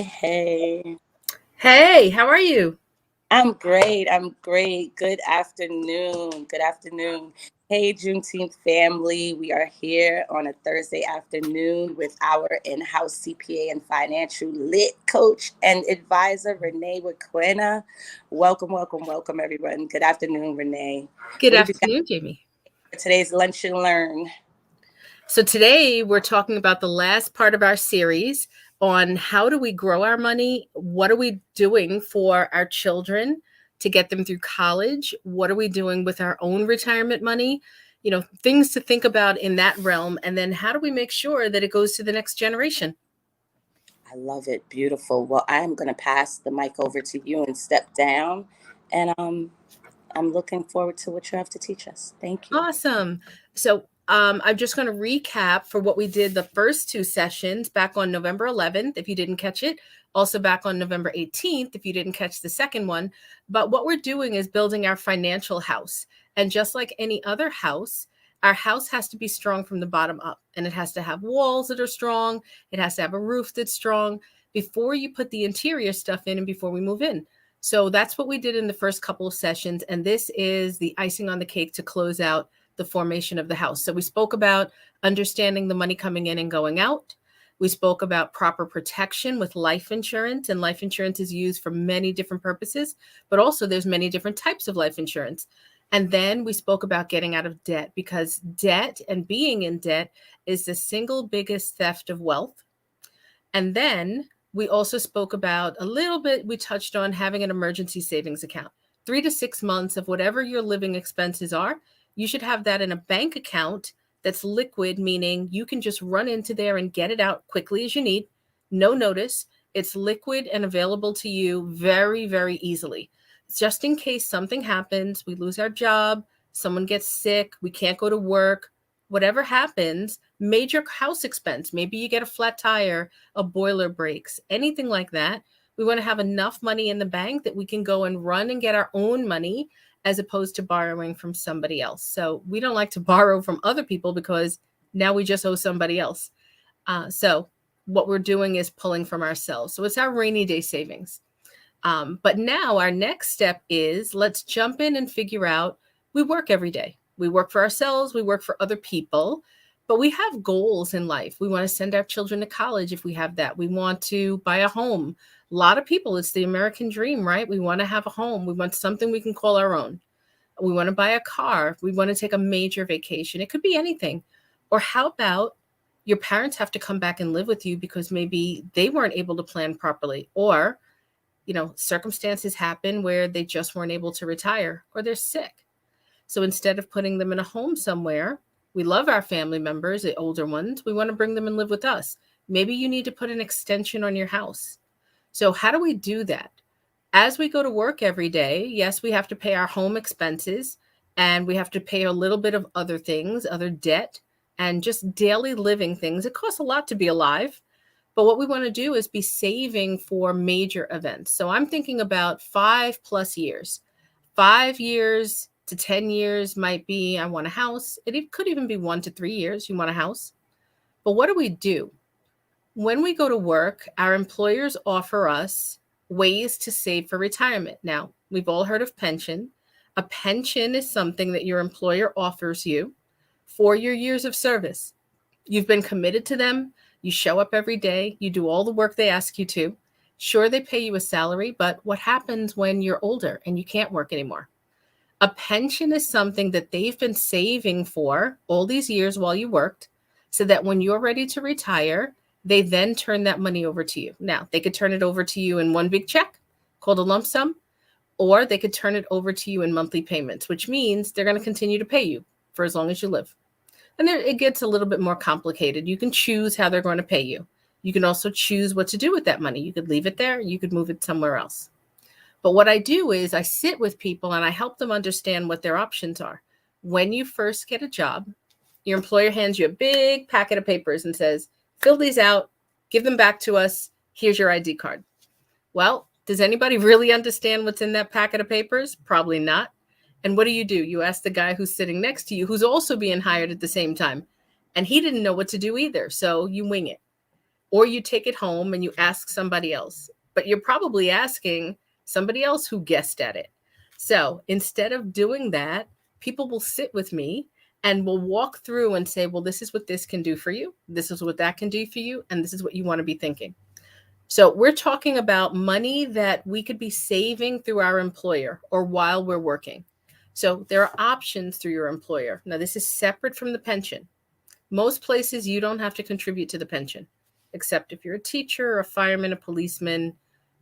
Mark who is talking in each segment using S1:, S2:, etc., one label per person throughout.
S1: Hey.
S2: Hey, how are you?
S1: I'm great. I'm great. Good afternoon. Good afternoon. Hey, Juneteenth family. We are here on a Thursday afternoon with our in-house CPA and financial lit coach and advisor, Renee Waquena. Welcome, welcome, welcome, everyone. Good afternoon, Renee.
S2: Good
S1: What have you got
S2: afternoon, Jamie.
S1: for today's Lunch and Learn?
S2: So today we're talking about the last part of our series on how do we grow our money? What are we doing for our children to get them through college? What are we doing with our own retirement money? Things to think about in that realm. And then how do we make sure that it goes to the next generation?
S1: I love it. Beautiful. Well, I'm going to pass the mic over to you and step down. And I'm looking forward to what you have to teach us. Thank you.
S2: Awesome. So I'm just going to recap for what we did the first two sessions back on November 11th, if you didn't catch it. Also back on November 18th, if you didn't catch the second one. But what we're doing is building our financial house. And just like any other house, our house has to be strong from the bottom up. And it has to have walls that are strong. It has to have a roof that's strong before you put the interior stuff in and before we move in. So that's what we did in the first couple of sessions. And this is the icing on the cake to close out the formation of the house. So we spoke about understanding the money coming in and going out. We spoke about proper protection with life insurance, and life insurance is used for many different purposes, but also there's many different types of life insurance. And then we spoke about getting out of debt, because debt and being in debt is the single biggest theft of wealth. And then we also spoke about a little bit, we touched on having an emergency savings account. 3 to 6 months of whatever your living expenses are, you should have that in a bank account that's liquid, meaning you can just run into there and get it out quickly as you need. No notice. It's liquid and available to you very, very easily. Just in case something happens, we lose our job, someone gets sick, we can't go to work, whatever happens, major house expense, maybe you get a flat tire, a boiler breaks, anything like that. We want to have enough money in the bank that we can go and run and get our own money as opposed to borrowing from somebody else. So we don't like to borrow from other people because now we just owe somebody else. So what we're doing is pulling from ourselves. So it's our rainy day savings. But now our next step is let's jump in and figure out, we work every day. We work for ourselves, we work for other people, but we have goals in life. We want to send our children to college if we have that. We want to buy a home. A lot of people, it's the American dream, right? We want to have a home. We want something we can call our own. We want to buy a car. We want to take a major vacation. It could be anything. Or how about your parents have to come back and live with you because maybe they weren't able to plan properly, or circumstances happen where they just weren't able to retire or they're sick. So instead of putting them in a home somewhere, we love our family members, the older ones. We want to bring them and live with us. Maybe you need to put an extension on your house. So how do we do that? As we go to work every day, yes, we have to pay our home expenses and we have to pay a little bit of other things, other debt, and just daily living things. It costs a lot to be alive. But what we want to do is be saving for major events. So I'm thinking about 5+ years. 5 years to 10 years might be, I want a house. It could even be 1 to 3 years, you want a house. But what do we do? When we go to work, our employers offer us ways to save for retirement. Now, we've all heard of pension. A pension is something that your employer offers you for your years of service. You've been committed to them. You show up every day. You do all the work they ask you to. Sure, they pay you a salary, but what happens when you're older and you can't work anymore? A pension is something that they've been saving for all these years while you worked, so that when you're ready to retire, they then turn that money over to you. Now, they could turn it over to you in one big check called a lump sum, or they could turn it over to you in monthly payments, which means they're going to continue to pay you for as long as you live. And there, it gets a little bit more complicated. You can choose how they're going to pay you. You can also choose what to do with that money. You could leave it there. You could move it somewhere else. But what I do is I sit with people and I help them understand what their options are. When you first get a job, your employer hands you a big packet of papers and says, fill these out, give them back to us. Here's your ID card. Well, does anybody really understand what's in that packet of papers? Probably not. And what do? You ask the guy who's sitting next to you, who's also being hired at the same time. And he didn't know what to do either. So you wing it. or you take it home and you ask somebody else, but you're probably asking somebody else who guessed at it. So instead of doing that, people will sit with me and will walk through and say, well, this is what this can do for you. This is what that can do for you. And this is what you want to be thinking. So we're talking about money that we could be saving through our employer or while we're working. So there are options through your employer. Now, this is separate from the pension. Most places you don't have to contribute to the pension, except if you're a teacher, a fireman, a policeman.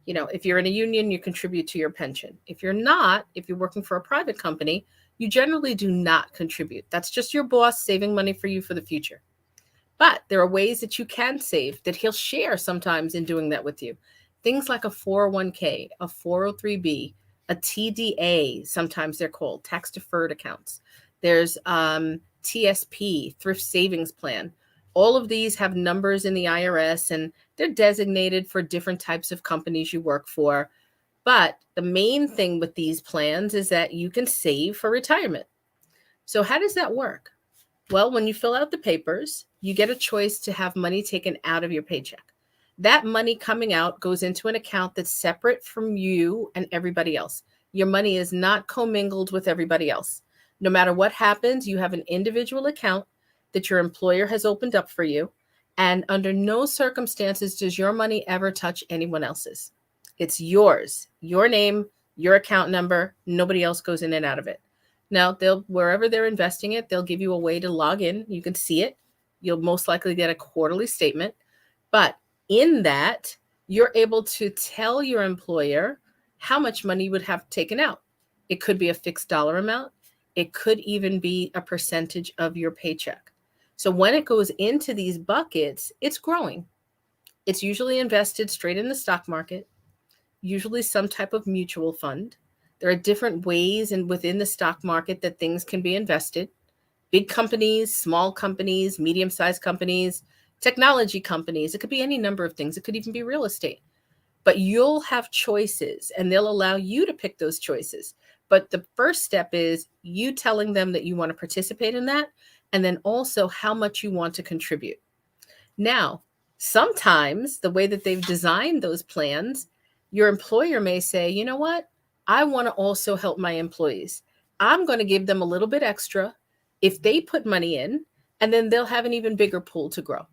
S2: You know, if you're in a union, you contribute to your pension. If you're not, if you're working for a private company, you generally do not contribute. That's just your boss saving money for you for the future. But there are ways that you can save that he'll share sometimes in doing that with you. Things like a 401k, a 403b, a TDA, sometimes they're called tax deferred accounts. There's TSP, thrift savings plan. All of these have numbers in the IRS and they're designated for different types of companies you work for. But the main thing with these plans is that you can save for retirement. So how does that work? Well, when you fill out the papers, you get a choice to have money taken out of your paycheck. That money coming out goes into an account that's separate from you and everybody else. Your money is not commingled with everybody else. No matter what happens, you have an individual account that your employer has opened up for you. And under no circumstances does your money ever touch anyone else's. It's yours, your name, your account number. Nobody else goes in and out of it. Now, wherever they're investing it, they'll give you a way to log in. You can see it. You'll most likely get a quarterly statement. But in that, you're able to tell your employer how much money you would have taken out. It could be a fixed dollar amount. It could even be a percentage of your paycheck. So when it goes into these buckets, it's growing. It's usually invested straight in the stock market, usually some type of mutual fund. There are different ways and within the stock market that things can be invested. Big companies, small companies, medium-sized companies, technology companies. It could be any number of things. It could even be real estate. But you'll have choices and they'll allow you to pick those choices. But the first step is you telling them that you want to participate in that and then also how much you want to contribute. Now, sometimes the way that they've designed those plans, your employer may say, you know what? I want to also help my employees. I'm going to give them a little bit extra if they put money in, and then they'll have an even bigger pool to grow.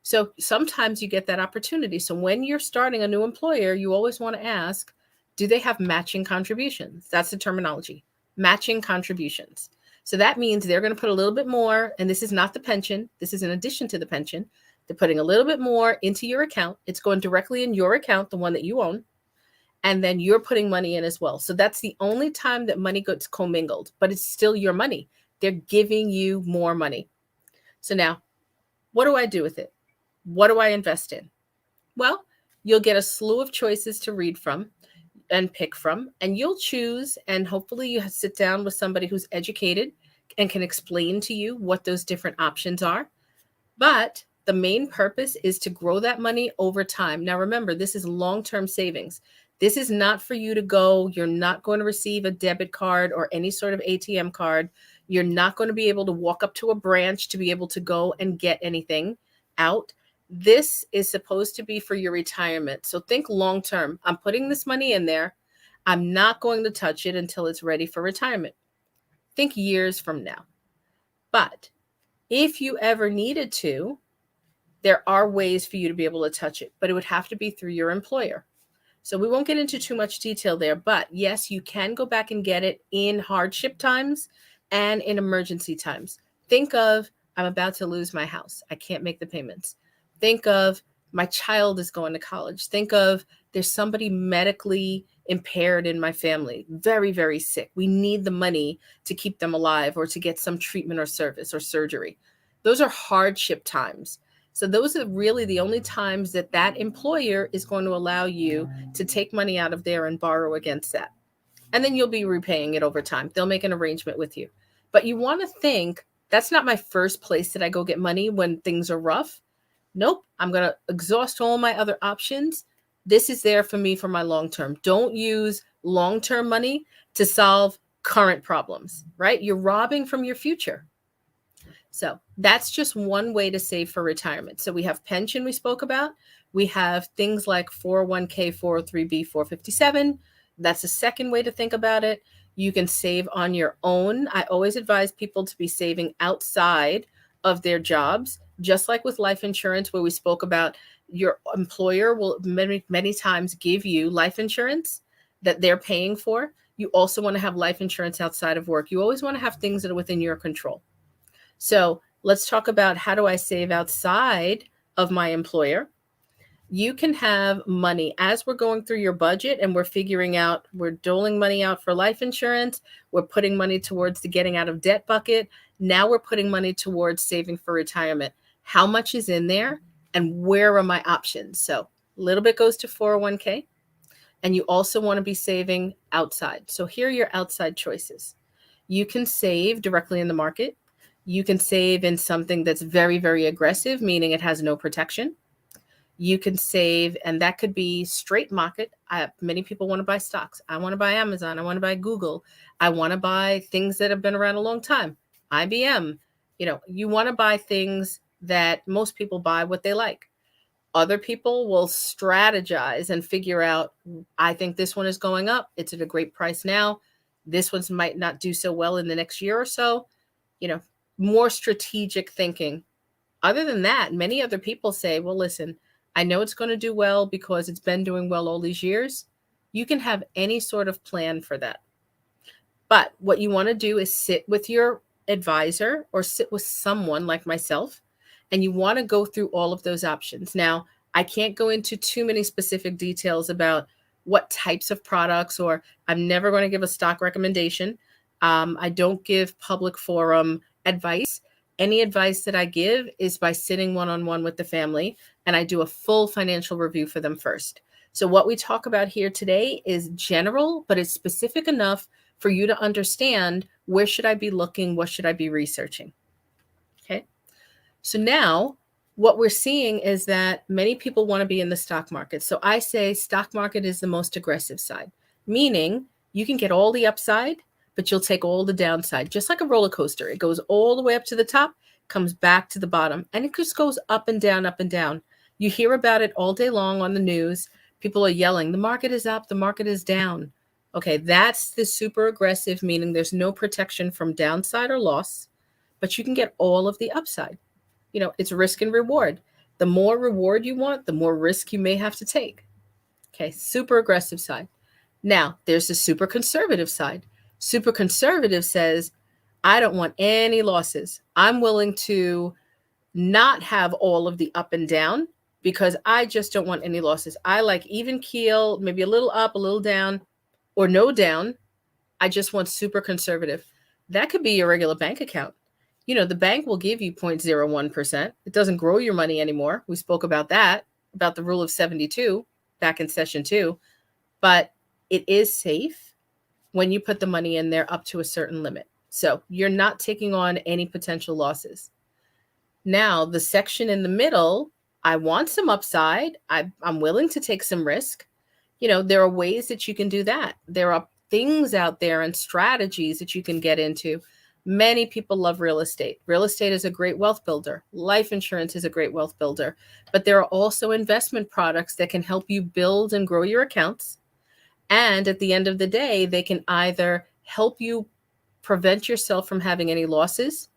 S2: So sometimes you get that opportunity. So when you're starting a new employer, you always want to ask, do they have matching contributions? That's the terminology, matching contributions. So that means they're going to put a little bit more, and this is not the pension. This is in addition to the pension. They're putting a little bit more into your account. It's going directly in your account, the one that you own. And then you're putting money in as well. So that's the only time that money gets commingled, but it's still your money. They're giving you more money. So now, what do I do with it? What do I invest in? Well, you'll get a slew of choices to read from and pick from, and you'll choose, and hopefully you sit down with somebody who's educated and can explain to you what those different options are. But the main purpose is to grow that money over time. Now, remember, this is long-term savings. This is not for you to go. You're not going to receive a debit card or any sort of ATM card. You're not going to be able to walk up to a branch to be able to go and get anything out. This is supposed to be for your retirement. So think long-term. I'm putting this money in there. I'm not going to touch it until it's ready for retirement. Think years from now. But if you ever needed to, there are ways for you to be able to touch it, but it would have to be through your employer. So we won't get into too much detail there, but yes, you can go back and get it in hardship times and in emergency times. Think of, I'm about to lose my house. I can't make the payments. Think of, my child is going to college. Think of, there's somebody medically impaired in my family, very, very sick. We need the money to keep them alive or to get some treatment or service or surgery. Those are hardship times. So those are really the only times that that employer is going to allow you to take money out of there and borrow against that. And then you'll be repaying it over time. They'll make an arrangement with you. But you want to think, that's not my first place that I go get money when things are rough. Nope, I'm going to exhaust all my other options. This is there for me for my long term. Don't use long-term money to solve current problems, right? You're robbing from your future. So that's just one way to save for retirement. So we have pension we spoke about. We have things like 401k, 403b, 457. That's a second way to think about it. You can save on your own. I always advise people to be saving outside of their jobs, just like with life insurance, where we spoke about your employer will many times give you life insurance that they're paying for. You also want to have life insurance outside of work. You always want to have things that are within your control. So let's talk about, how do I save outside of my employer? You can have money as we're going through your budget and we're figuring out, we're doling money out for life insurance. We're putting money towards the getting out of debt bucket. Now we're putting money towards saving for retirement. How much is in there and where are my options? So a little bit goes to 401k, and you also want to be saving outside. So here are your outside choices. You can save directly in the market. You can save in something that's very, very aggressive, meaning it has no protection. You can save, and that could be straight market. Many people want to buy stocks. I want to buy Amazon. I want to buy Google. I want to buy things that have been around a long time. IBM. You want to buy things that most people buy what they like. Other people will strategize and figure out, I think this one is going up. It's at a great price now. This one might not do so well in the next year or so. More strategic thinking. Other than that, many other people say, well, listen, I know it's going to do well because it's been doing well all these years. You can have any sort of plan for that. But what you want to do is sit with your advisor or sit with someone like myself, and you want to go through all of those options. Now, I can't go into too many specific details about what types of products, or I'm never going to give a stock recommendation. I don't give public forum advice. Any advice that I give is by sitting one-on-one with the family, and I do a full financial review for them first. So what we talk about here today is general, but it's specific enough for you to understand, where should I be looking? What should I be researching? Okay. So now what we're seeing is that many people want to be in the stock market. So I say stock market is the most aggressive side, meaning you can get all the upside, but you'll take all the downside, just like a roller coaster. It goes all the way up to the top, comes back to the bottom, and it just goes up and down, up and down. You hear about it all day long on the news. People are yelling, the market is up, the market is down. Okay, that's the super aggressive, meaning there's no protection from downside or loss, but you can get all of the upside. It's risk and reward. The more reward you want, the more risk you may have to take. Okay, super aggressive side. Now, there's the super conservative side. Super conservative says, I don't want any losses. I'm willing to not have all of the up and down because I just don't want any losses. I like even keel, maybe a little up, a little down, or no down. I just want super conservative. That could be your regular bank account. The bank will give you 0.01%. It doesn't grow your money anymore. We spoke about that, about the rule of 72 back in session 2. But it is safe when you put the money in there up to a certain limit. So you're not taking on any potential losses. Now, the section in the middle, I want some upside. I'm willing to take some risk. There are ways that you can do that. There are things out there and strategies that you can get into. Many people love real estate. Real estate is a great wealth builder. Life insurance is a great wealth builder. But there are also investment products that can help you build and grow your accounts. And at the end of the day, they can either help you prevent yourself from having any losses,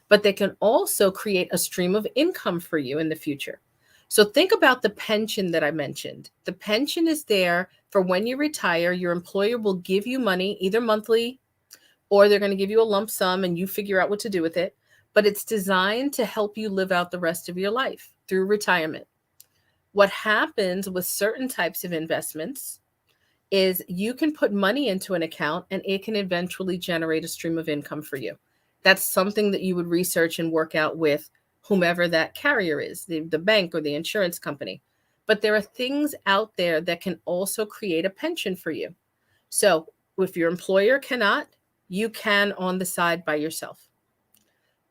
S2: but they can also create a stream of income for you in the future. So think about the pension that I mentioned. The pension is there for when you retire. Your employer will give you money either monthly, or they're going to give you a lump sum and you figure out what to do with it. But it's designed to help you live out the rest of your life through retirement. What happens with certain types of investments is you can put money into an account and it can eventually generate a stream of income for you. That's something that you would research and work out with whomever that carrier is, the bank or the insurance company. But there are things out there that can also create a pension for you. So if your employer cannot, you can on the side by yourself.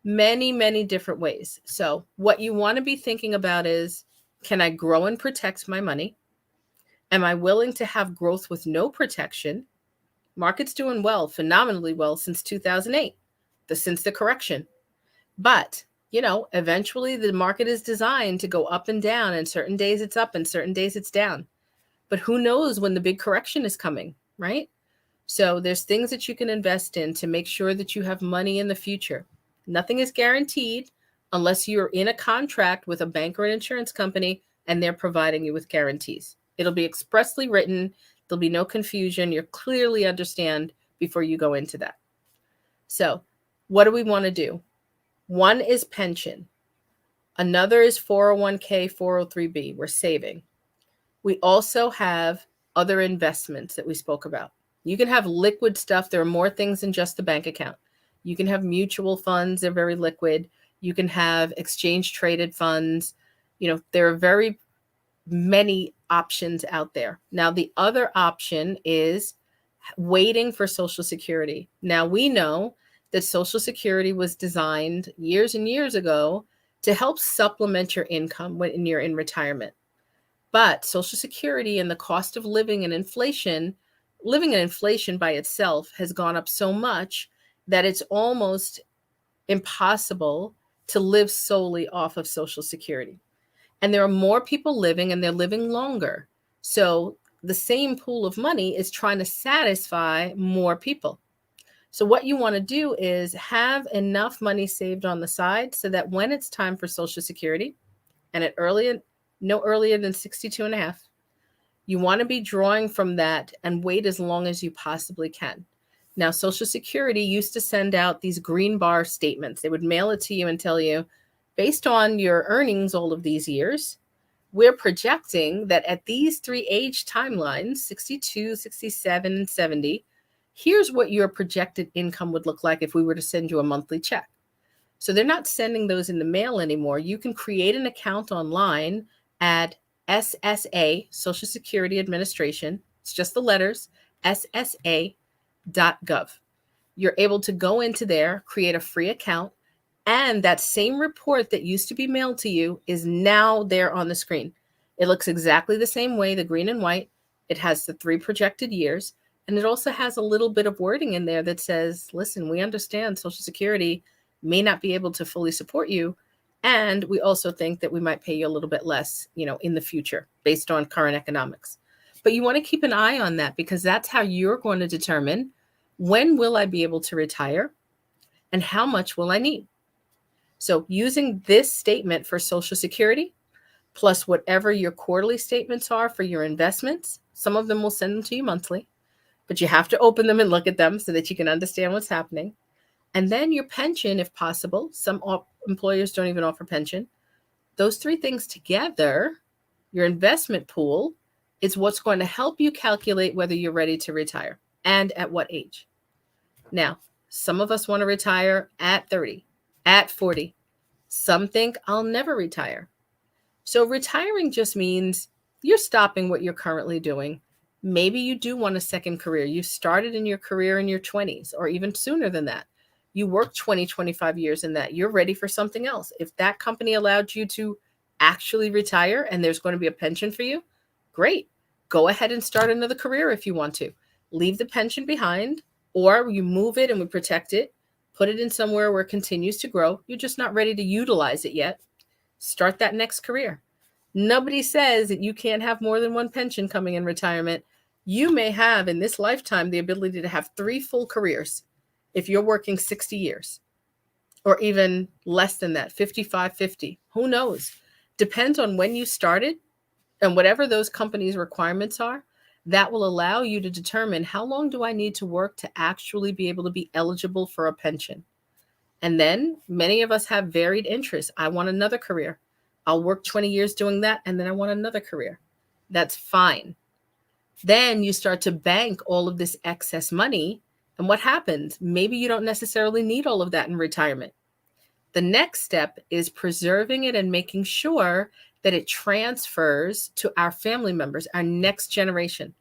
S2: Many, many different ways. So what you want to be thinking about is, can I grow and protect my money? Am I willing to have growth with no protection? Market's doing well, phenomenally well since 2008, since the correction. But, eventually the market is designed to go up and down, and certain days it's up and certain days it's down. But who knows when the big correction is coming, right? So there's things that you can invest in to make sure that you have money in the future. Nothing is guaranteed unless you're in a contract with a bank or an insurance company and they're providing you with guarantees. It'll be expressly written. There'll be no confusion. You clearly understand before you go into that. So what do we want to do? One is pension. Another is 401k, 403b. We're saving. We also have other investments that we spoke about. You can have liquid stuff. There are more things than just the bank account. You can have mutual funds. They're very liquid. You can have exchange traded funds. There are very many options out there. Now, the other option is waiting for Social Security. Now, we know that Social Security was designed years and years ago to help supplement your income when you're in retirement. But Social Security and the cost of living and inflation by itself has gone up so much that it's almost impossible to live solely off of Social Security. And there are more people living, and they're living longer. So the same pool of money is trying to satisfy more people. So what you want to do is have enough money saved on the side so that when it's time for Social Security, and no earlier than 62 and a half, you want to be drawing from that and wait as long as you possibly can. Now, Social Security used to send out these green bar statements. They would mail it to you and tell you, based on your earnings all of these years, we're projecting that at these 3 age timelines, 62, 67, and 70, here's what your projected income would look like if we were to send you a monthly check. So they're not sending those in the mail anymore. You can create an account online at SSA, Social Security Administration. It's just the letters, ssa.gov. You're able to go into there, create a free account, and that same report that used to be mailed to you is now there on the screen. It looks exactly the same way, the green and white. It has the 3 projected years, and it also has a little bit of wording in there that says, listen, we understand Social Security may not be able to fully support you, and we also think that we might pay you a little bit less, in the future based on current economics. But you want to keep an eye on that, because that's how you're going to determine, when will I be able to retire and how much will I need? So using this statement for Social Security, plus whatever your quarterly statements are for your investments, some of them will send them to you monthly, but you have to open them and look at them so that you can understand what's happening. And then your pension, if possible. Some employers don't even offer pension. Those 3 things together, your investment pool, is what's going to help you calculate whether you're ready to retire and at what age. Now, some of us want to retire at 30, at 40. Some think I'll never retire. So retiring just means you're stopping what you're currently doing. Maybe you do want a second career. You started in your career in your 20s or even sooner than that. You worked 20, 25 years in that. You're ready for something else. If that company allowed you to actually retire and there's going to be a pension for you, great. Go ahead and start another career if you want to. Leave the pension behind, or you move it and we protect it, put it in somewhere where it continues to grow. You're just not ready to utilize it yet. Start that next career. Nobody says that you can't have more than one pension coming in retirement. You may have in this lifetime the ability to have 3 full careers if you're working 60 years or even less than that, 55, 50. Who knows? Depends on when you started and whatever those companies' requirements are. That will allow you to determine, how long do I need to work to actually be able to be eligible for a pension? And then many of us have varied interests. I want another career. I'll work 20 years doing that, and then I want another career. That's fine. Then you start to bank all of this excess money. And what happens? Maybe you don't necessarily need all of that in retirement. The next step is preserving it and making sure that it transfers to our family members, our next generation.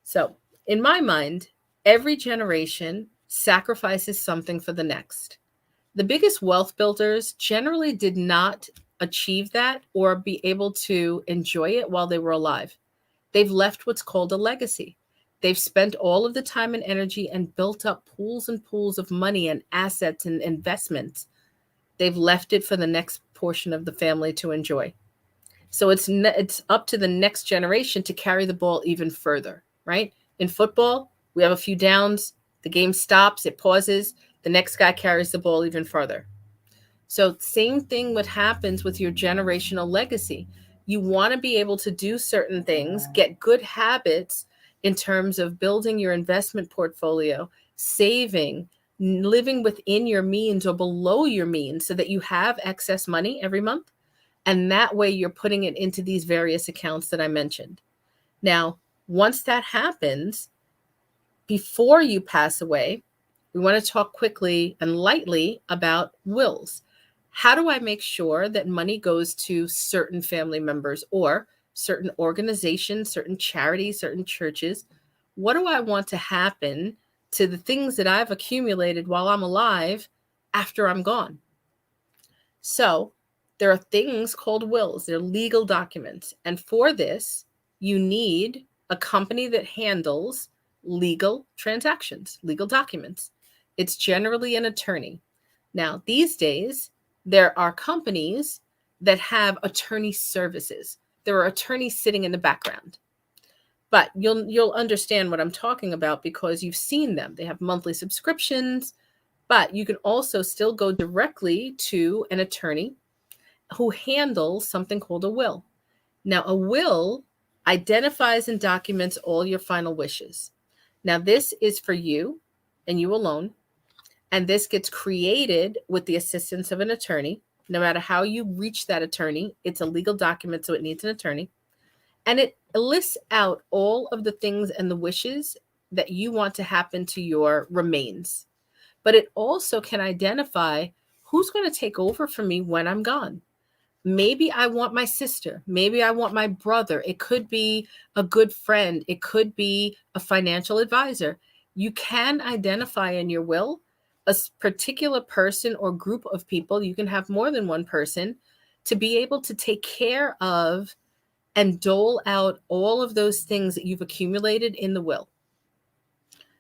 S2: So in my mind, every generation sacrifices something for the next. The biggest wealth builders generally did not achieve that or be able to enjoy it while they were alive. They've left what's called a legacy. They've spent all of the time and energy and built up pools and pools of money and assets and investments They've left it for the next portion of the family to enjoy. So it's up to the next generation to carry the ball even further, right? In football, we have a few downs, the game stops, it pauses, the next guy carries the ball even further. So same thing what happens with your generational legacy. You want to be able to do certain things, get good habits in terms of building your investment portfolio, saving, living within your means or below your means so that you have excess money every month. And that way you're putting it into these various accounts that I mentioned. Now, once that happens, before you pass away, we want to talk quickly and lightly about wills. How do I make sure that money goes to certain family members or certain organizations, certain charities, certain churches? What do I want to happen to the things that I've accumulated while I'm alive after I'm gone? So there are things called wills. They're legal documents. And for this, you need a company that handles legal transactions, legal documents. It's generally an attorney. Now, these days, there are companies that have attorney services. There are attorneys sitting in the background. But you'll understand what I'm talking about because you've seen them. They have monthly subscriptions, but you can also still go directly to an attorney who handles something called a will. Now, a will identifies and documents all your final wishes. Now, this is for you and you alone. And this gets created with the assistance of an attorney. No matter how you reach that attorney, it's a legal document, so it needs an attorney. And it lists out all of the things and the wishes that you want to happen to your remains. But it also can identify who's going to take over for me when I'm gone. Maybe I want my sister. Maybe I want my brother. It could be a good friend. It could be a financial advisor. You can identify in your will a particular person or group of people. You can have more than one person to be able to take care of and dole out all of those things that you've accumulated in the will.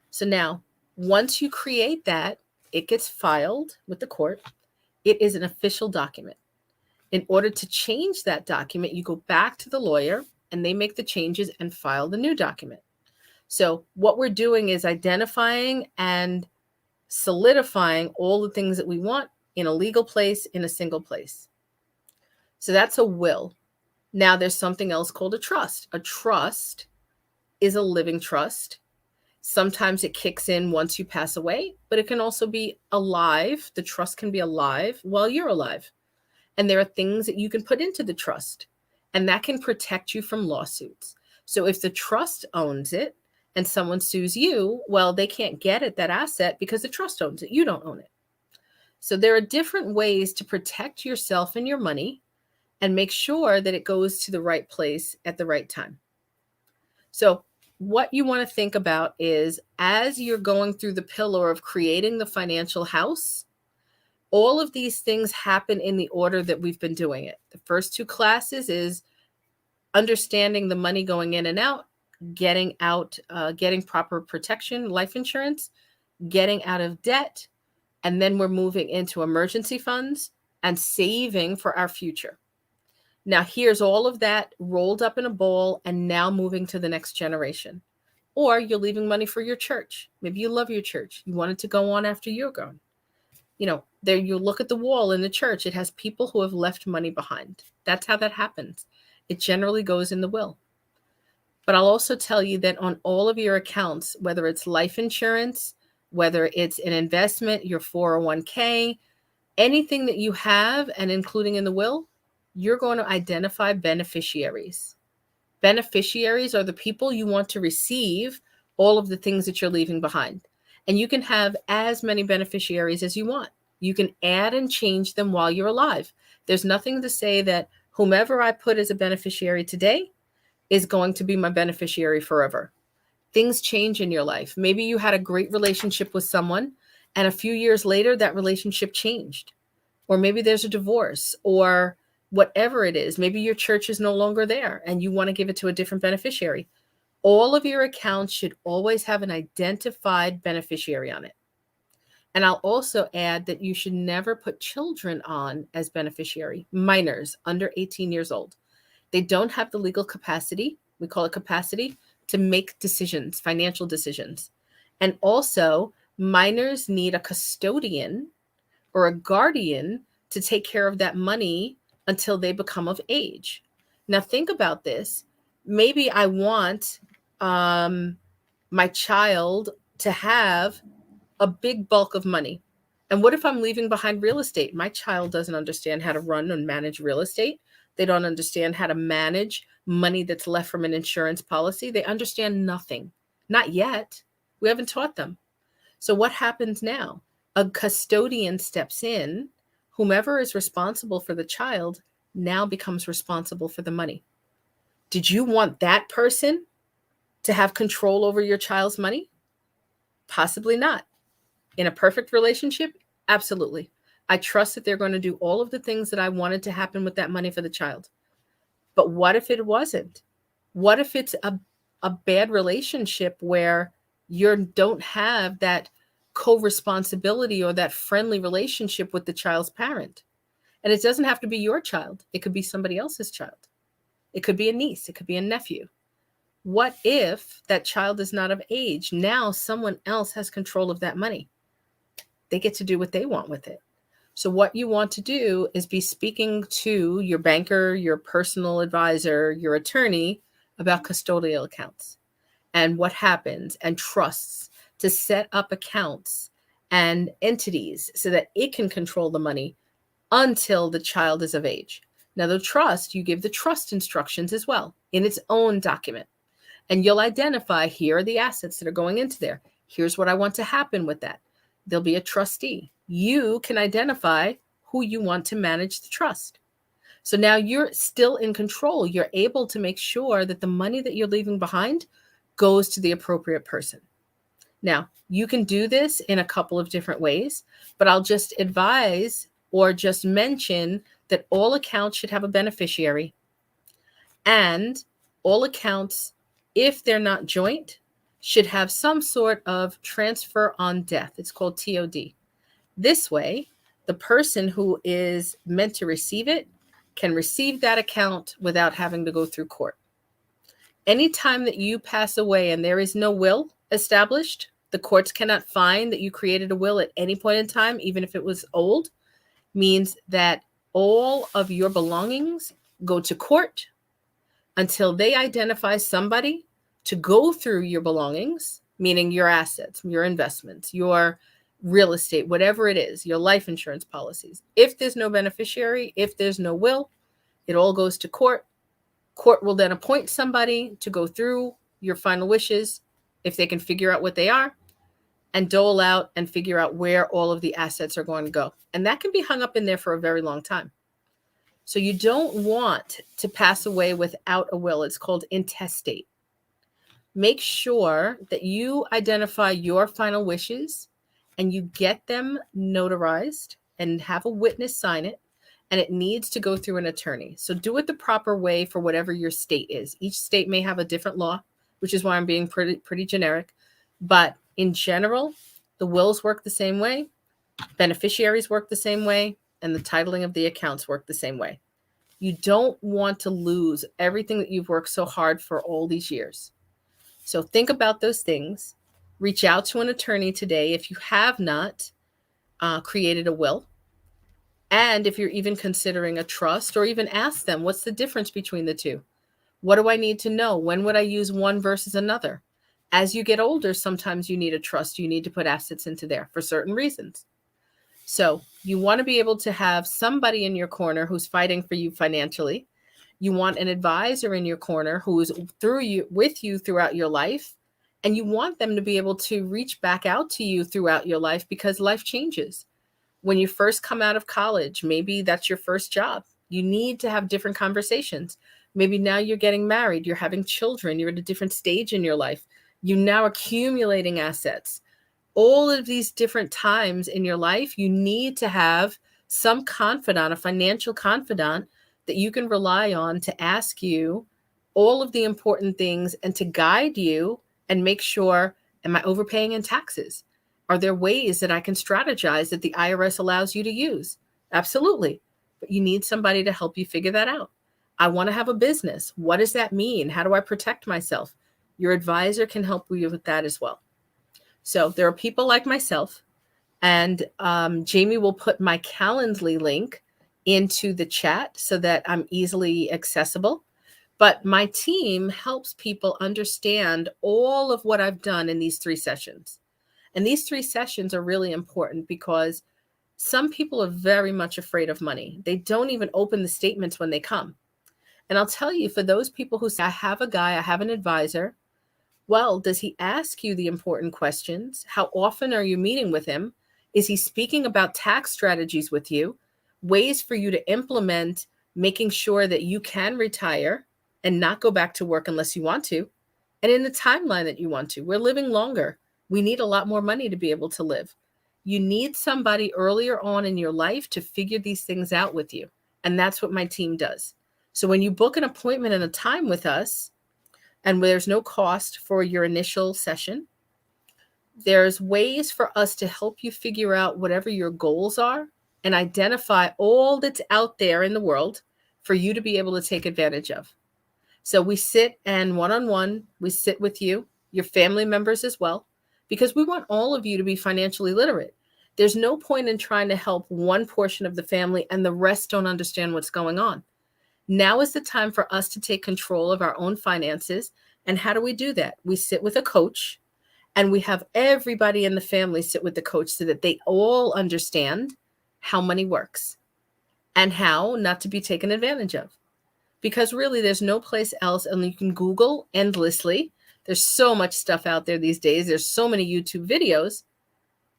S2: So now, once you create that, it gets filed with the court. It is an official document. In order to change that document, you go back to the lawyer and they make the changes and file the new document. So what we're doing is identifying and solidifying all the things that we want in a legal place, in a single place. So that's a will. Now there's something else called a trust. A trust is a living trust. Sometimes it kicks in once you pass away, but it can also be alive. The trust can be alive while you're alive. And there are things that you can put into the trust, and that can protect you from lawsuits. So if the trust owns it and someone sues you, well, they can't get at that asset because the trust owns it. You don't own it. So there are different ways to protect yourself and your money and make sure that it goes to the right place at the right time. So what you want to think about is as you're going through the pillar of creating the financial house, all of these things happen in the order that we've been doing it. The first two classes is understanding the money going in and out, getting proper protection, life insurance, getting out of debt, and then we're moving into emergency funds and saving for our future. Now, here's all of that rolled up in a bowl and now moving to the next generation. Or you're leaving money for your church. Maybe you love your church. You want it to go on after you're gone. There you look at the wall in the church. It has people who have left money behind. That's how that happens. It generally goes in the will. But I'll also tell you that on all of your accounts, whether it's life insurance, whether it's an investment, your 401k, anything that you have and including in the will, you're going to identify beneficiaries. Beneficiaries are the people you want to receive all of the things that you're leaving behind. And you can have as many beneficiaries as you want. You can add and change them while you're alive. There's nothing to say that whomever I put as a beneficiary today is going to be my beneficiary forever. Things change in your life. Maybe you had a great relationship with someone, and a few years later, that relationship changed. Or maybe there's a divorce, or whatever it is. Maybe your church is no longer there, and you want to give it to a different beneficiary. All of your accounts should always have an identified beneficiary on it. And I'll also add that you should never put children on as beneficiary, minors under 18 years old. They don't have the legal capacity, we call it capacity, to make decisions, financial decisions. And also, minors need a custodian or a guardian to take care of that money until they become of age. Now, think about this. Maybe I want my child to have a big bulk of money. And what if I'm leaving behind real estate? My child doesn't understand how to run and manage real estate. They don't understand how to manage money that's left from an insurance policy. They understand nothing. Not yet. We haven't taught them. So what happens now? A custodian steps in. Whomever is responsible for the child now becomes responsible for the money. Did you want that person to have control over your child's money? Possibly not. In a perfect relationship, absolutely. I trust that they're going to do all of the things that I wanted to happen with that money for the child. But what if it wasn't? What if it's a bad relationship where you don't have that co-responsibility or that friendly relationship with the child's parent? And it doesn't have to be your child. It could be somebody else's child. It could be a niece. It could be a nephew. What if that child is not of age? Now someone else has control of that money. They get to do what they want with it. So what you want to do is be speaking to your banker, your personal advisor, your attorney about custodial accounts and what happens, and trusts, to set up accounts and entities so that it can control the money until the child is of age. Now, the trust, you give the trust instructions as well in its own document. And you'll identify, here are the assets that are going into there. Here's what I want to happen with that. There'll be a trustee. You can identify who you want to manage the trust. So now you're still in control. You're able to make sure that the money that you're leaving behind goes to the appropriate person. Now, you can do this in a couple of different ways, but I'll just advise or just mention that all accounts should have a beneficiary, and all accounts, if they're not joint, should have some sort of transfer on death. It's called TOD. This way, the person who is meant to receive it can receive that account without having to go through court. Anytime that you pass away and there is no will established, the courts cannot find that you created a will at any point in time, even if it was old, means that all of your belongings go to court until they identify somebody to go through your belongings, meaning your assets, your investments, your real estate, whatever it is, your life insurance policies. If there's no beneficiary, if there's no will, it all goes to court. Court will then appoint somebody to go through your final wishes, if they can figure out what they are, and dole out and figure out where all of the assets are going to go. And that can be hung up in there for a very long time. So you don't want to pass away without a will. It's called intestate. Make sure that you identify your final wishes and you get them notarized and have a witness sign it. And it needs to go through an attorney. So do it the proper way for whatever your state is. Each state may have a different law, which is why I'm being pretty generic. But in general, the wills work the same way, beneficiaries work the same way, and the titling of the accounts work the same way. You don't want to lose everything that you've worked so hard for all these years. So think about those things. Reach out to an attorney today if you have not created a will. And if you're even considering a trust, or even ask them, what's the difference between the two? What do I need to know? When would I use one versus another? As you get older, sometimes you need a trust. You need to put assets into there for certain reasons. So you want to be able to have somebody in your corner who's fighting for you financially. You want an advisor in your corner who is with you throughout your life. And you want them to be able to reach back out to you throughout your life, because life changes. When you first come out of college, maybe that's your first job. You need to have different conversations. Maybe now you're getting married, you're having children, you're at a different stage in your life. You're now accumulating assets. All of these different times in your life, you need to have some confidant, a financial confidant that you can rely on to ask you all of the important things and to guide you and make sure, am I overpaying in taxes? Are there ways that I can strategize that the IRS allows you to use? Absolutely. But you need somebody to help you figure that out. I want to have a business. What does that mean? How do I protect myself? Your advisor can help you with that as well. So there are people like myself, and Jamie will put my Calendly link into the chat so that I'm easily accessible. But my team helps people understand all of what I've done in these 3 sessions. And these 3 sessions are really important because some people are very much afraid of money. They don't even open the statements when they come. And I'll tell you, for those people who say, I have a guy, I have an advisor, well, does he ask you the important questions? How often are you meeting with him? Is he speaking about tax strategies with you? Ways for you to implement making sure that you can retire and not go back to work unless you want to, and in the timeline that you want to. We're living longer. We need a lot more money to be able to live. You need somebody earlier on in your life to figure these things out with you. And that's what my team does. So when you book an appointment and a time with us, and there's no cost for your initial session, there's ways for us to help you figure out whatever your goals are and identify all that's out there in the world for you to be able to take advantage of. So we sit and one-on-one, we sit with you, your family members as well, because we want all of you to be financially literate. There's no point in trying to help one portion of the family and the rest don't understand what's going on. Now is the time for us to take control of our own finances. And how do we do that? We sit with a coach, and we have everybody in the family sit with the coach so that they all understand how money works and how not to be taken advantage of. Because really, there's no place else, and you can Google endlessly. There's so much stuff out there these days. There's so many YouTube videos.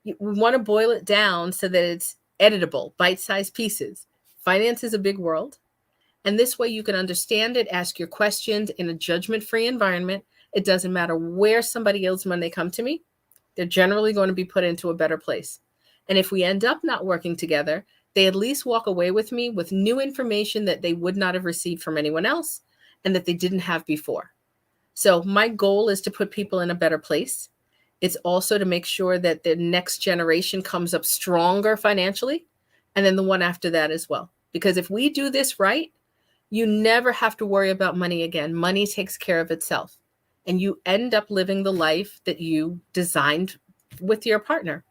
S2: We want to boil it down so that it's editable, bite-sized pieces. Finance is a big world. And this way you can understand it, ask your questions in a judgment-free environment. It doesn't matter where somebody is when they come to me. They're generally going to be put into a better place. And if we end up not working together, they at least walk away with me with new information that they would not have received from anyone else and that they didn't have before. So my goal is to put people in a better place. It's also to make sure that the next generation comes up stronger financially, and then the one after that as well. Because if we do this right, you never have to worry about money again. Money takes care of itself, and you end up living the life that you designed with your partner.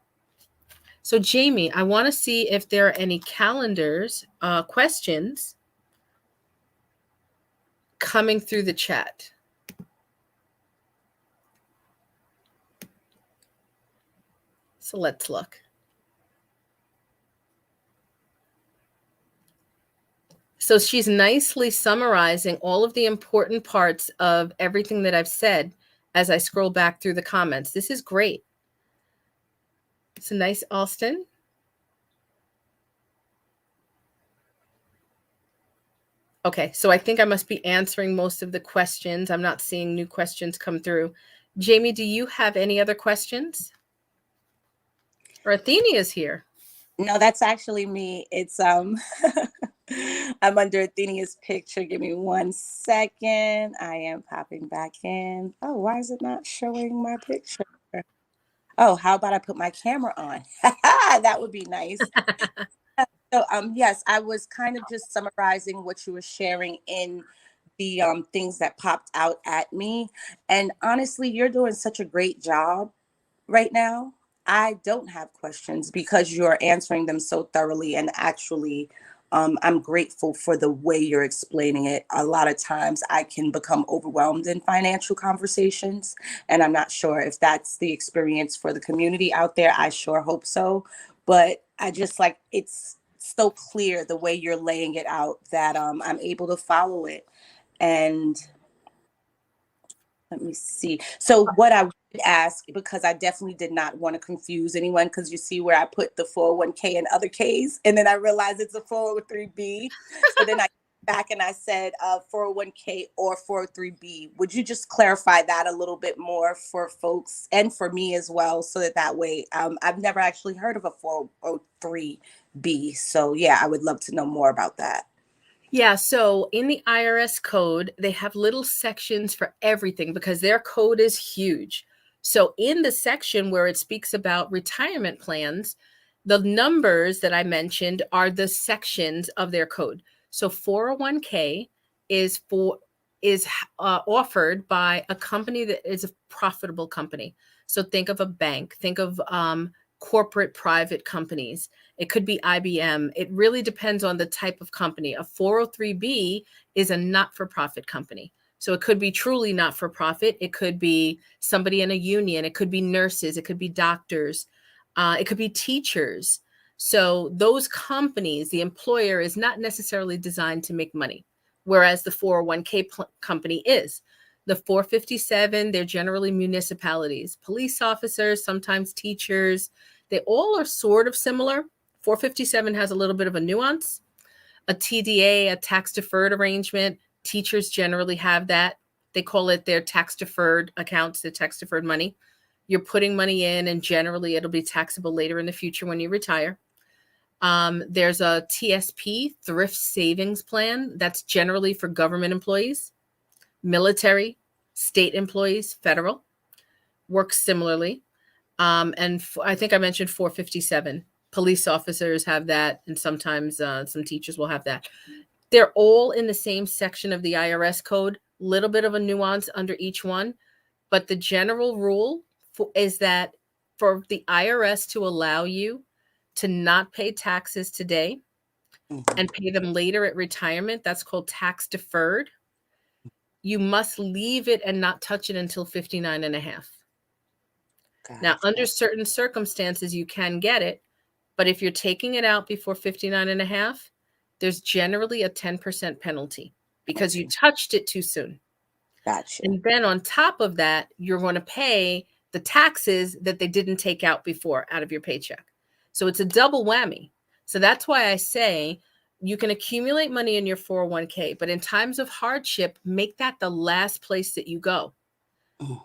S2: So Jamie, I want to see if there are any calendars, questions coming through the chat. So let's look. So she's nicely summarizing all of the important parts of everything that I've said as I scroll back through the comments. This is great. So nice, Austin. Okay, so I think I must be answering most of the questions. I'm not seeing new questions come through. Jamie, do you have any other questions? Or Athenia's here.
S1: No, that's actually me. It's I'm under Athenia's picture. Give me 1 second. I am popping back in. Oh, why is it not showing my picture? Oh, how about I put my camera on? That would be nice. So yes, I was kind of just summarizing what you were sharing in the things that popped out at me. And honestly, you're doing such a great job right now. I don't have questions because you're answering them so thoroughly, and actually, I'm grateful for the way you're explaining it. A lot of times I can become overwhelmed in financial conversations, and I'm not sure if that's the experience for the community out there. I sure hope so. But I just like it's so clear the way you're laying it out that I'm able to follow it. And let me see. So what I would ask, because I definitely did not want to confuse anyone, because you see where I put the 401k and other Ks, and then I realized it's a 403b. So then I back and I said 401k or 403b. Would you just clarify that a little bit more for folks and for me as well, so that way I've never actually heard of a 403b. So yeah, I would love to know more about that.
S2: Yeah, so in the IRS code, they have little sections for everything because their code is huge. So in the section where it speaks about retirement plans, the numbers that I mentioned are the sections of their code. So 401k is offered by a company that is a profitable company. So think of a bank, think of corporate private companies. It could be IBM. It really depends on the type of company. A 403b is a not-for-profit company. So it could be truly not-for-profit. It could be somebody in a union. It could be nurses. It could be doctors. It could be teachers. So those companies, the employer is not necessarily designed to make money, whereas the 401k company is. The 457, they're generally municipalities, police officers, sometimes teachers. They all are sort of similar. 457 has a little bit of a nuance. A TDA, a tax deferred arrangement, teachers generally have that. They call it their tax deferred accounts, their tax deferred money. You're putting money in, and generally it'll be taxable later in the future when you retire. There's a TSP, thrift savings plan. That's generally for government employees, military, state employees, federal. Works similarly. And I think I mentioned 457. Police officers have that, and sometimes some teachers will have that. They're all in the same section of the IRS code, little bit of a nuance under each one. But the general rule is that for the IRS to allow you to not pay taxes today and pay them later at retirement, that's called tax deferred. You must leave it and not touch it until 59 and a half.
S1: Gotcha.
S2: Now, under certain circumstances, you can get it. But if you're taking it out before 59 and a half, there's generally a 10% penalty because you touched it too soon.
S1: Gotcha.
S2: And then on top of that, you're going to pay the taxes that they didn't take out before out of your paycheck. So it's a double whammy. So that's why I say you can accumulate money in your 401k, but in times of hardship, make that the last place that you go.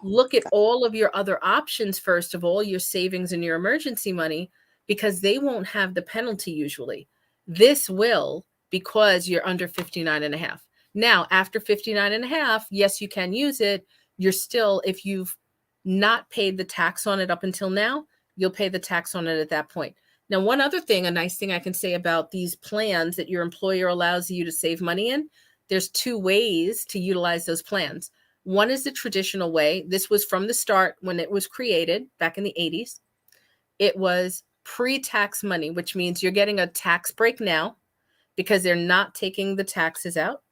S2: Look at all of your other options, first of all, your savings and your emergency money, because they won't have the penalty usually. This will, because you're under 59 and a half. Now, after 59 and a half, yes, you can use it. You're still, if you've not paid the tax on it up until now, you'll pay the tax on it at that point. Now, one other thing, a nice thing I can say about these plans that your employer allows you to save money in, there's two ways to utilize those plans. One is the traditional way. This was from the start when it was created back in the 80s. It was pre-tax money, which means you're getting a tax break now because they're not taking the taxes out,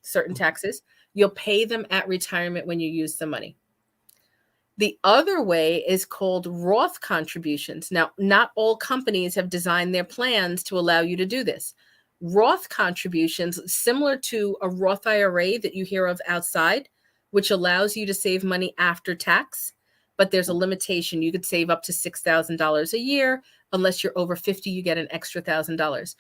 S2: certain taxes. You'll pay them at retirement when you use the money. The other way is called Roth Contributions. Now, not all companies have designed their plans to allow you to do this. Roth Contributions, similar to a Roth IRA that you hear of outside, which allows you to save money after tax, but there's a limitation. You could save up to $6,000 a year. Unless you're over 50, you get an extra $1,000.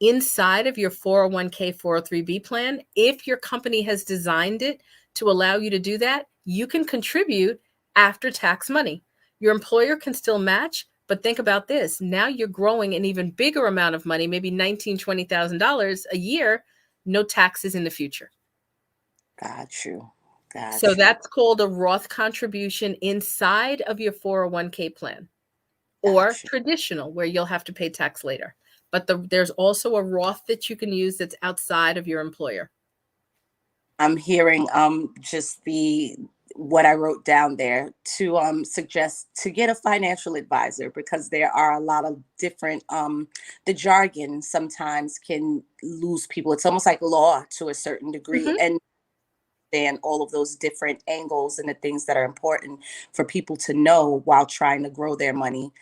S2: Inside of your 401k, 403b plan, if your company has designed it to allow you to do that, you can contribute after tax money. Your employer can still match, but think about this. Now you're growing an even bigger amount of money, maybe $19,000, $20,000 a year, no taxes in the future.
S1: Got you.
S2: So that's called a Roth contribution inside of your 401k plan, or traditional, where you'll have to pay tax later. But there's also a Roth that you can use that's outside of your employer.
S1: I'm hearing just what I wrote down there to suggest to get a financial advisor, because there are a lot of different the jargon sometimes can lose people. It's almost like law to a certain degree, and all of those different angles and the things that are important for people to know while trying to grow their money,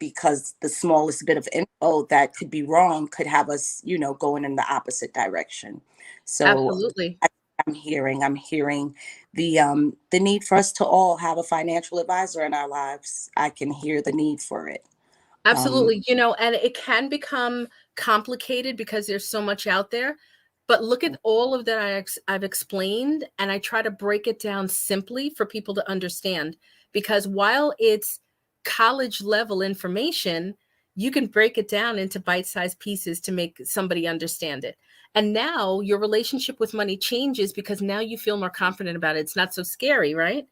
S1: because the smallest bit of info that could be wrong could have us, going in the opposite direction. So
S2: absolutely,
S1: I'm hearing the need for us to all have a financial advisor in our lives. I can hear the need for it.
S2: Absolutely. And it can become complicated because there's so much out there. But look at all of that I've explained, and I try to break it down simply for people to understand. Because while it's college level information, you can break it down into bite-sized pieces to make somebody understand it. And now your relationship with money changes because now you feel more confident about it. It's not so scary, right?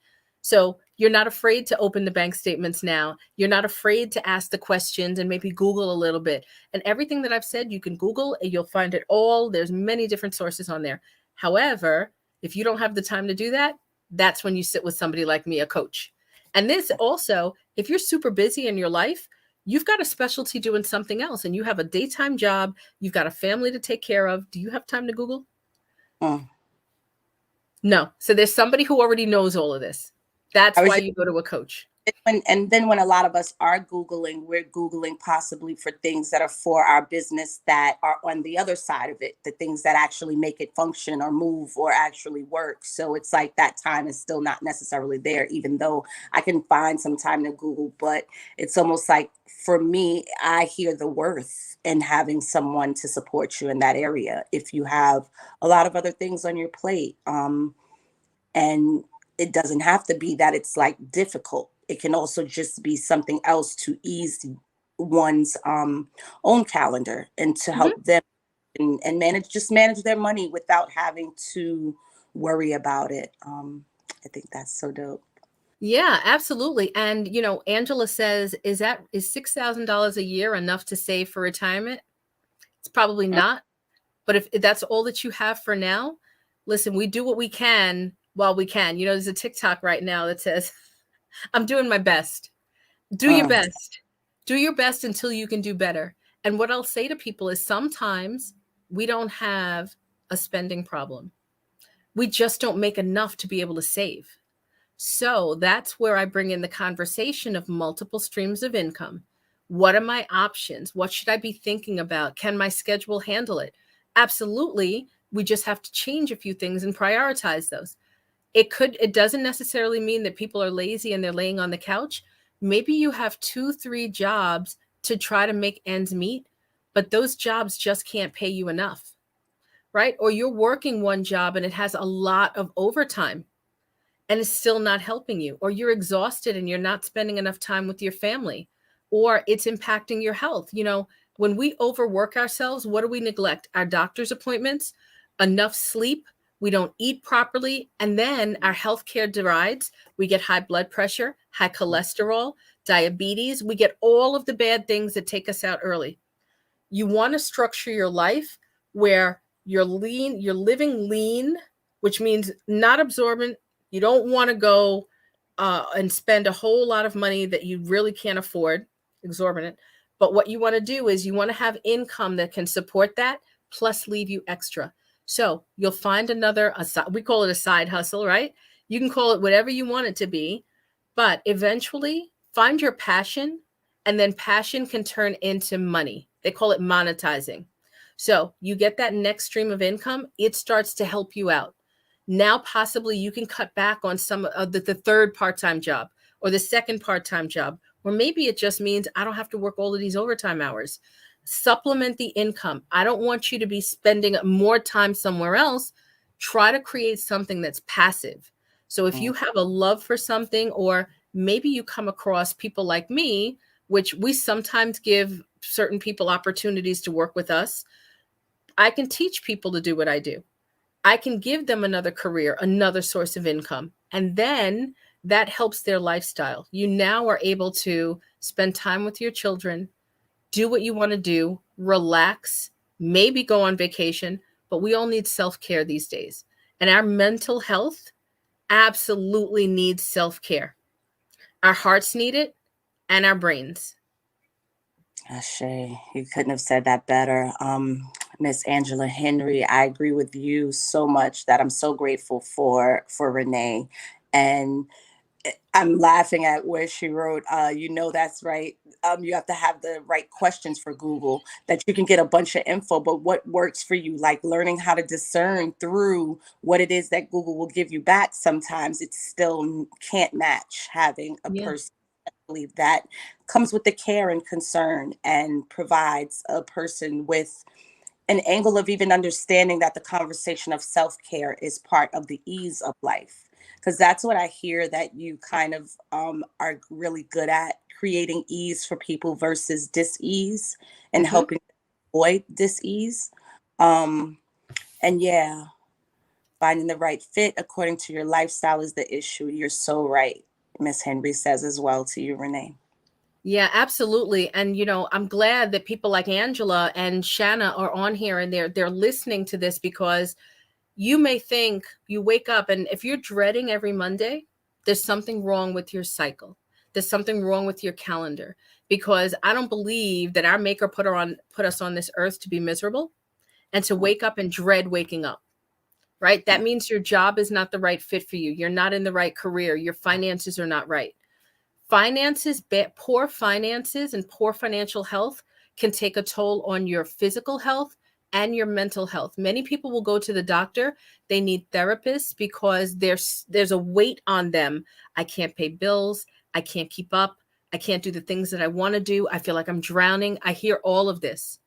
S2: So you're not afraid to open the bank statements now. You're not afraid to ask the questions and maybe Google a little bit. And everything that I've said, you can Google and you'll find it all. There's many different sources on there. However, if you don't have the time to do that, that's when you sit with somebody like me, a coach. And this also, if you're super busy in your life, you've got a specialty doing something else and you have a daytime job, you've got a family to take care of. Do you have time to Google? No. So there's somebody who already knows all of this. That's why you go to a coach.
S1: And then when a lot of us are Googling, we're Googling possibly for things that are for our business that are on the other side of it, the things that actually make it function or move or actually work. So it's like that time is still not necessarily there, even though I can find some time to Google. But it's almost like for me, I hear the worth in having someone to support you in that area if you have a lot of other things on your plate. And it doesn't have to be that it's like difficult. It can also just be something else to ease one's own calendar and to help them and manage their money without having to worry about it. I think that's so dope.
S2: Yeah, absolutely. And you know, Angela says, is $6,000 a year enough to save for retirement? It's probably not. But if that's all that you have for now, listen, we do what we can while we can. You know, there's a TikTok right now that says, I'm doing my best. Do your best. Do your best until you can do better. And what I'll say to people is sometimes we don't have a spending problem. We just don't make enough to be able to save. So that's where I bring in the conversation of multiple streams of income. What are my options? What should I be thinking about? Can my schedule handle it? Absolutely. We just have to change a few things and prioritize those. It doesn't necessarily mean that people are lazy and they're laying on the couch. Maybe you have 2, 3 jobs to try to make ends meet, but those jobs just can't pay you enough, right? Or you're working one job and it has a lot of overtime and it's still not helping you, or you're exhausted and you're not spending enough time with your family, or it's impacting your health. You know, when we overwork ourselves, what do we neglect? Our doctor's appointments, enough sleep, we don't eat properly, and then our healthcare derides. We get high blood pressure, high cholesterol, diabetes. We get all of the bad things that take us out early. You want to structure your life where you're lean, you're living lean, which means not absorbent. You don't want to go and spend a whole lot of money that you really can't afford, exorbitant. But what you want to do is you want to have income that can support that, plus leave you extra. So you'll find we call it a side hustle, right? You can call it whatever you want it to be, but eventually find your passion, and then passion can turn into money. They call it monetizing. So you get that next stream of income, it starts to help you out. Now, possibly you can cut back on some of the third part-time job or the second part-time job, or maybe it just means I don't have to work all of these overtime hours. Supplement the income. I don't want you to be spending more time somewhere else. Try to create something that's passive. So if you have a love for something, or maybe you come across people like me, which we sometimes give certain people opportunities to work with us, I can teach people to do what I do. I can give them another career, another source of income, and then that helps their lifestyle. You now are able to spend time with your children, do what you want to do, relax, maybe go on vacation, but we all need self-care these days. And our mental health absolutely needs self-care. Our hearts need it, and our brains.
S1: Ashe, you couldn't have said that better. Miss Angela Henry, I agree with you so much that I'm so grateful for Renee. And I'm laughing at where she wrote, that's right. You have to have the right questions for Google, that you can get a bunch of info, but what works for you, like learning how to discern through what it is that Google will give you back. Sometimes it still can't match having a person that comes with the care and concern and provides a person with an angle of even understanding that the conversation of self-care is part of the ease of life. Because that's what I hear that you kind of are really good at, creating ease for people versus dis-ease and helping avoid dis-ease. And yeah. Finding the right fit according to your lifestyle is the issue. You're so right. Miss Henry says as well to you, Renee.
S2: Yeah, absolutely. And I'm glad that people like Angela and Shanna are on here and they're listening to this, because you may think you wake up and if you're dreading every Monday, there's something wrong with your cycle. There's something wrong with your calendar, because I don't believe that our maker put us on this earth to be miserable and to wake up and dread waking up. Right? That means your job is not the right fit for you. You're not in the right career. Your finances are not right. Poor finances and poor financial health can take a toll on your physical health and your mental health. Many people will go to the doctor. They need therapists because there's a weight on them. I can't pay bills. I can't keep up. I can't do the things that I want to do. I feel like I'm drowning. I hear all of this.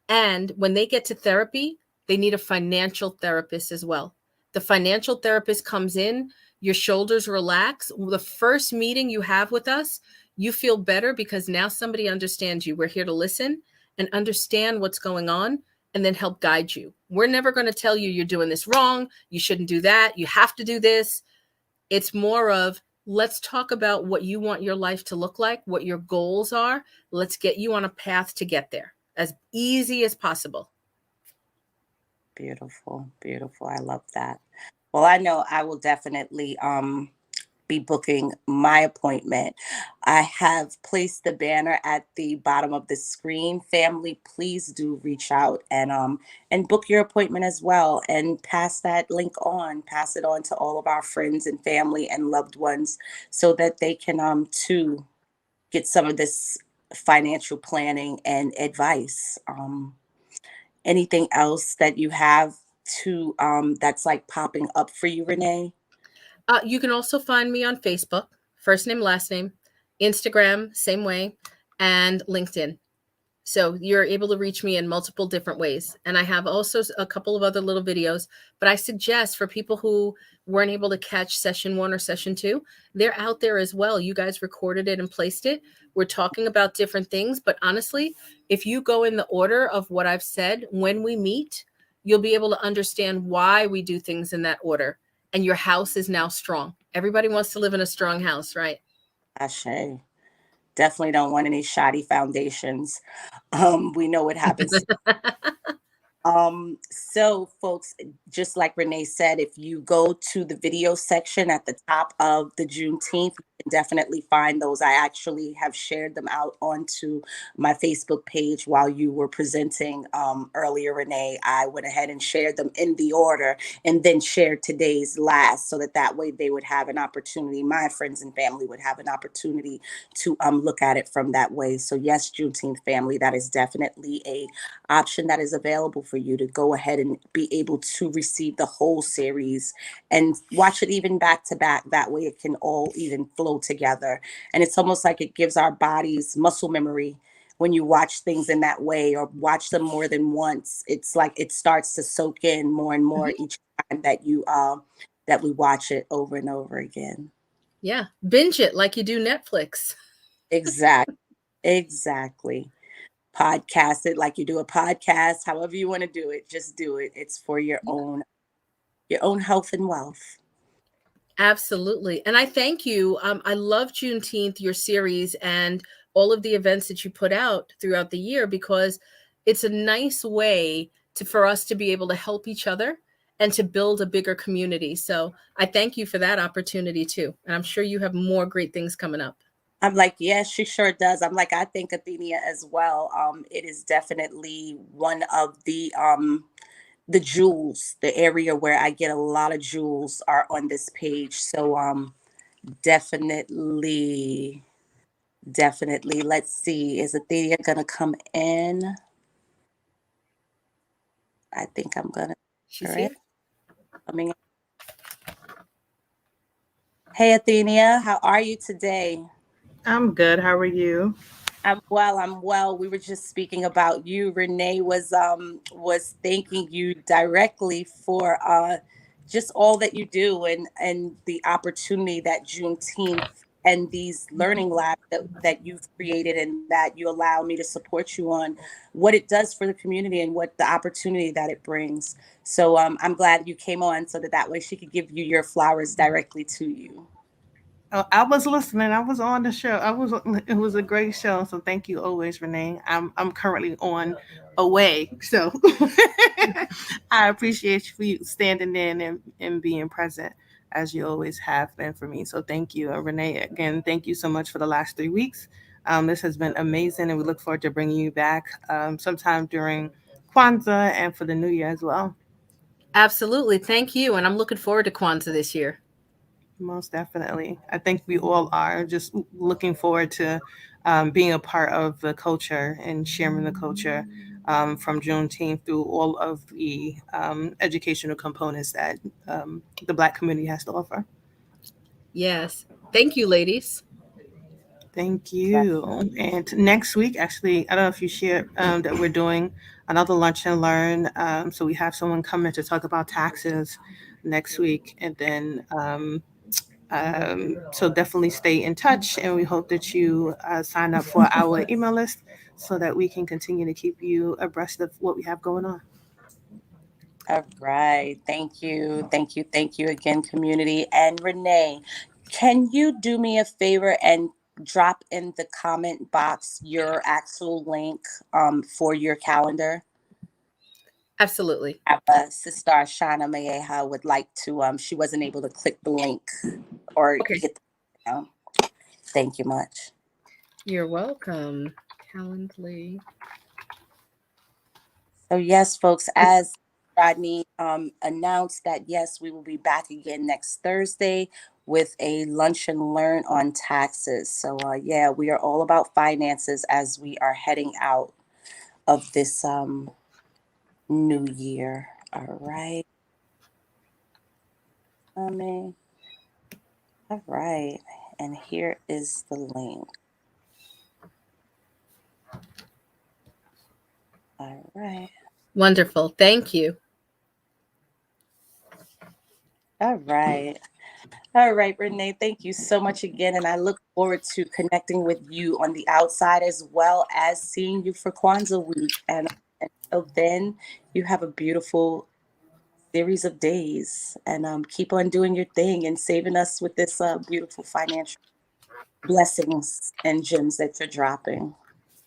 S2: And when they get to therapy, they need a financial therapist as well. The financial therapist comes in, your shoulders relax. The first meeting you have with us, you feel better because now somebody understands you. We're here to listen and understand what's going on and then help guide you. We're never going to tell you you're doing this wrong. You shouldn't do that. You have to do this. It's more of, let's talk about what you want your life to look like, what your goals are. Let's get you on a path to get there as easy as possible.
S1: Beautiful, beautiful. I love that. Well, I know I will definitely be booking my appointment. I have placed the banner at the bottom of the screen. Family, please do reach out and book your appointment as well, and pass that link on. Pass it on to all of our friends and family and loved ones so that they can too get some of this financial planning and advice. Anything else that you have to that's like popping up for you, Renee?
S2: You can also find me on Facebook, first name, last name, Instagram, same way, and LinkedIn. So you're able to reach me in multiple different ways. And I have also a couple of other little videos, but I suggest for people who weren't able to catch session 1 or session 2, they're out there as well. You guys recorded it and placed it. We're talking about different things, but honestly, if you go in the order of what I've said, when we meet, you'll be able to understand why we do things in that order. And your house is now strong. Everybody wants to live in a strong house, right?
S1: Ashe. Definitely don't want any shoddy foundations. We know what happens. So folks, just like Renee said, if you go to the video section at the top of the Juneteenth, you can definitely find those. I actually have shared them out onto my Facebook page while you were presenting earlier, Renee. I went ahead and shared them in the order and then shared today's last so that that way they would have an opportunity. My friends and family would have an opportunity to look at it from that way. So yes, Juneteenth family, that is definitely a option that is available for you to go ahead and be able to receive the whole series and watch it even back to back. That way it can all even flow together. And it's almost like it gives our bodies muscle memory. When you watch things in that way or watch them more than once, it's like it starts to soak in more and more each time that we watch it over and over again.
S2: Yeah. Binge it like you do Netflix.
S1: Exactly. Exactly. Podcast it like you do a podcast. However you want to do it, just do it. It's for your own health and wealth.
S2: Absolutely. And I thank you. I love Juneteenth, your series, and all of the events that you put out throughout the year, because it's a nice way for us to be able to help each other and to build a bigger community. So I thank you for that opportunity too. And I'm sure you have more great things coming up.
S1: I'm like, yes, she sure does. I'm like, I think Athenia as well. It is definitely one of the jewels, the area where I get a lot of jewels are on this page. So definitely, definitely. Let's see. Is Athenia gonna come in? I think I'm gonna. All
S2: She's
S1: right.
S2: here.
S1: Coming. Hey Athenia, how are you today?
S3: I'm good. How are you?
S1: I'm well, I'm well. We were just speaking about you. Renee was thanking you directly for just all that you do and the opportunity that Juneteenth and these learning labs that you've created and that you allow me to support you on, what it does for the community and what the opportunity that it brings. So I'm glad you came on so that way she could give you your flowers directly to you.
S3: Oh, I was listening. I was on the show. It was a great show. So thank you always, Renee. I'm currently on away. So I appreciate you standing in and being present as you always have been for me. So thank you. Renee, again, thank you so much for the last 3 weeks. This has been amazing, and we look forward to bringing you back sometime during Kwanzaa and for the new year as well.
S2: Absolutely. Thank you. And I'm looking forward to Kwanzaa this year.
S3: Most definitely. I think we all are just looking forward to being a part of the culture and sharing the culture from Juneteenth through all of the educational components that the Black community has to offer.
S2: Yes. Thank you, ladies.
S3: Thank you. And next week, actually, I don't know if you shared that we're doing another lunch and learn. So we have someone coming to talk about taxes next week. And then so definitely stay in touch, and we hope that you sign up for our email list so that we can continue to keep you abreast of what we have going on.
S1: All right. Thank you. Thank you. Thank you again, community. And Renee, can you do me a favor and drop in the comment box your actual link for your calendar?
S2: Absolutely.
S1: Sister Shana Maeha would like to, she wasn't able to click the link or
S2: Okay.
S1: get the, thank you much.
S2: You're welcome. Calendly.
S1: So yes, folks, as Rodney announced that, yes, we will be back again next Thursday with a lunch and learn on taxes. So yeah, we are all about finances as we are heading out of this new year. All right. All right. And here is the link. All right.
S2: Wonderful. Thank you.
S1: All right. All right, Renee, thank you so much again. And I look forward to connecting with you on the outside as well as seeing you for Kwanzaa week. And until then, you have a beautiful series of days and keep on doing your thing and saving us with this beautiful financial blessings and gems that you're dropping.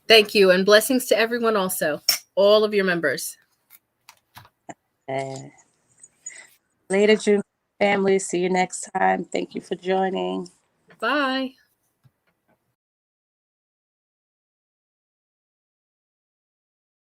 S2: Thank you. And blessings to everyone also, all of your members.
S1: Uh, Later, June family. See you next time. Thank you for joining.
S2: Bye.